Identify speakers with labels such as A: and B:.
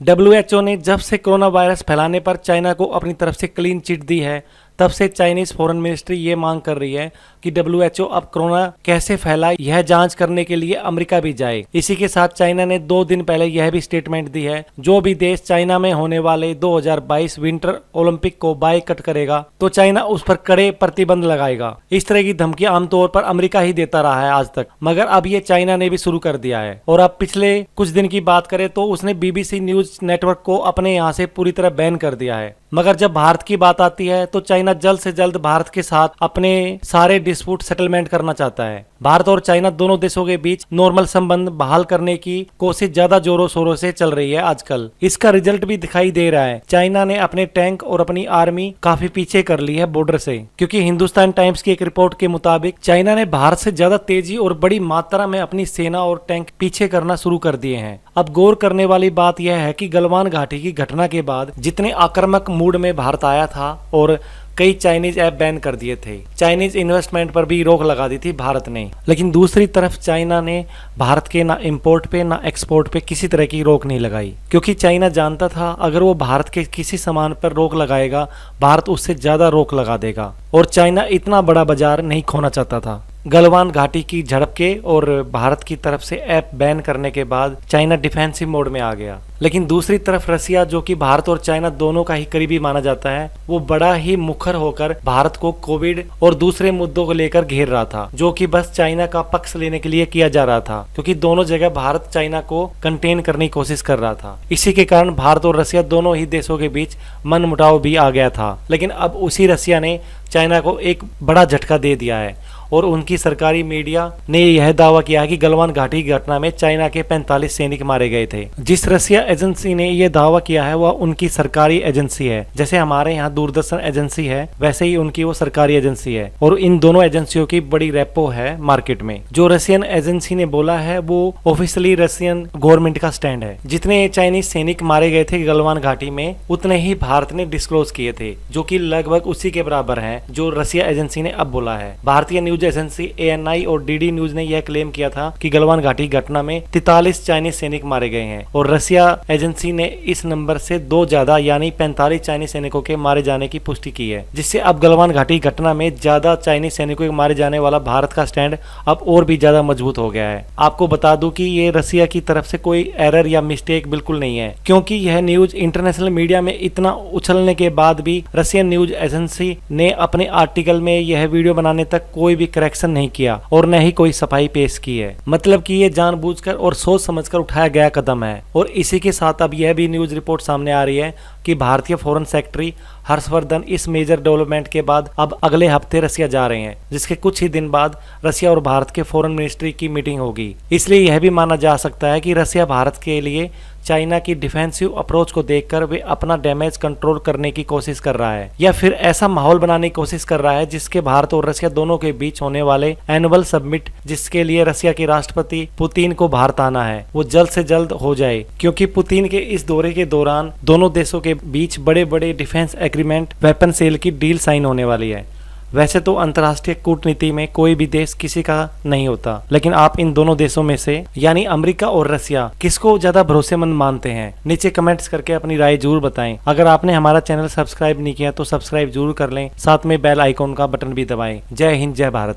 A: WHO ने जब से कोरोना वायरस फैलाने पर चाइना को अपनी तरफ से क्लीन चिट दी है, तब से चाइनीज फॉरेन मिनिस्ट्री ये मांग कर रही है कि WHO अब कोरोना कैसे फैला यह जांच करने के लिए अमेरिका भी जाए। इसी के साथ चाइना ने 2 दिन पहले यह भी स्टेटमेंट दी है, जो भी देश चाइना में होने वाले 2022 विंटर ओलंपिक को बायकॉट करेगा तो चाइना उस पर कड़े प्रतिबंध लगाएगा। इस तरह की धमकी आमतौर पर अमेरिका ही देता रहा है आज तक, मगर अब ये चाइना ने भी शुरू कर दिया है। और अब पिछले कुछ दिन की बात करें तो उसने BBC न्यूज नेटवर्क को अपने यहाँ से पूरी तरह बैन कर दिया है। मगर जब भारत की बात आती है तो चाइना जल्द से जल्द भारत के साथ अपने सारे डिस्प्यूट सेटलमेंट करना चाहता है। भारत और चाइना दोनों देशों के बीच नॉर्मल संबंध बहाल करने की कोशिश ज्यादा जोरों शोरों से चल रही है आजकल। इसका रिजल्ट भी दिखाई दे रहा है। चाइना ने अपने टैंक और अपनी आर्मी काफी पीछे कर ली है बॉर्डर से, क्योंकि हिंदुस्तान टाइम्स की एक रिपोर्ट के मुताबिक चाइना ने भारत से ज्यादा तेजी और बड़ी मात्रा में अपनी सेना और टैंक पीछे करना शुरू कर दिए हैं। अब गौर करने वाली बात यह है कि गलवान घाटी की घटना के बाद जितने आक्रामक मूड में भारत आया था और कई चाइनीज ऐप बैन कर दिए थे, चाइनीज इन्वेस्टमेंट पर भी रोक लगा दी थी भारत ने। लेकिन दूसरी तरफ चाइना ने भारत के ना इंपोर्ट पे ना एक्सपोर्ट पे किसी तरह की रोक नहीं लगाई, क्योंकि चाइना जानता था अगर वो भारत के किसी सामान पर रोक लगाएगा भारत उससे ज्यादा रोक लगा देगा, और चाइना इतना बड़ा बाजार नहीं खोना चाहता था। गलवान घाटी की झड़प के और भारत की तरफ से ऐप बैन करने के बाद चाइना डिफेंसिव मोड में आ गया। लेकिन दूसरी तरफ रसिया, जो कि भारत और चाइना दोनों का ही करीबी माना जाता है, वो बड़ा ही मुखर होकर भारत को कोविड और दूसरे मुद्दों को लेकर घेर रहा था, जो कि बस चाइना का पक्ष लेने के लिए किया जा रहा था, क्योंकि दोनों जगह भारत चाइना को कंटेन करने की कोशिश कर रहा था। इसी के कारण भारत और रसिया दोनों ही देशों के बीच मनमुटाव भी आ गया था। लेकिन अब उसी रसिया ने चाइना को एक बड़ा झटका दे दिया है और उनकी सरकारी मीडिया ने यह दावा किया है कि गलवान घाटी की घटना में चाइना के 45 सैनिक मारे गए थे। जिस रसिया एजेंसी ने यह दावा किया है वह उनकी सरकारी एजेंसी है। जैसे हमारे यहाँ दूरदर्शन एजेंसी है, वैसे ही उनकी वो सरकारी एजेंसी है, और इन दोनों एजेंसियों की बड़ी रेपो है मार्केट में। जो रशियन एजेंसी ने बोला है वो ऑफिशियली रशियन गवर्नमेंट का स्टैंड है। जितने चाइनीज सैनिक मारे गए थे गलवान घाटी में, उतने ही भारत ने डिस्क्लोज किए थे, जो कि लगभग उसी के बराबर है जो रसिया एजेंसी ने अब बोला है। भारतीय न्यूज एजेंसी ANI और DD न्यूज ने यह क्लेम किया था कि गलवान घाटी घटना में 43 चाइनीज सैनिक मारे गए हैं, और रसिया एजेंसी ने इस नंबर से 2 ज्यादा यानी 45 चाइनीज सैनिकों के मारे जाने की पुष्टि की है, जिससे अब गलवान घाटी घटना में ज्यादा चाइनीज सैनिकों के मारे जाने वाला भारत का स्टैंड अब और भी ज्यादा मजबूत हो गया है। आपको बता दूं कि ये रसिया की तरफ से कोई एरर या मिस्टेक बिल्कुल नहीं है, क्योंकि यह न्यूज इंटरनेशनल मीडिया में इतना उछलने के बाद भी रशियन न्यूज एजेंसी ने अपने आर्टिकल में यह वीडियो बनाने तक कोई भी करेक्शन नहीं किया और न ही कोई सफाई पेश की है। मतलब कि ये जानबूझकर और सोच समझकर उठाया गया कदम है। और इसी के साथ अब यह भी न्यूज रिपोर्ट सामने आ रही है कि भारतीय फॉरेन सेक्रेटरी हर्षवर्धन इस मेजर डेवलपमेंट के बाद अब अगले हफ्ते रसिया जा रहे हैं, जिसके कुछ ही दिन बाद रसिया और भारत के फॉरेन मिनिस्ट्री की मीटिंग होगी। इसलिए यह भी माना जा सकता है कि रसिया भारत के लिए चाइना की डिफेंसिव अप्रोच को देखकर वे अपना डैमेज कंट्रोल करने की कोशिश कर रहा है, या फिर ऐसा माहौल बनाने की कोशिश कर रहा है जिसके भारत और रसिया दोनों के बीच होने वाले एनुअल समिट, जिसके लिए रसिया के राष्ट्रपति पुतिन को भारत आना है, वो जल्द से जल्द हो जाए, क्योंकि पुतिन के इस दौरे के दौरान दोनों देशों के बीच बड़े बड़े डिफेंस एग्रीमेंट, वेपन सेल की डील साइन होने वाली है। वैसे तो अंतर्राष्ट्रीय कूटनीति में कोई भी देश किसी का नहीं होता, लेकिन आप इन दोनों देशों में से यानी अमेरिका और रसिया किसको ज्यादा भरोसेमंद मानते हैं? नीचे कमेंट्स करके अपनी राय जरूर बताएं। अगर आपने हमारा चैनल सब्सक्राइब नहीं किया तो सब्सक्राइब जरूर कर लें, साथ में बेल आइकॉन का बटन भी दबाएं। जय हिंद, जय भारत।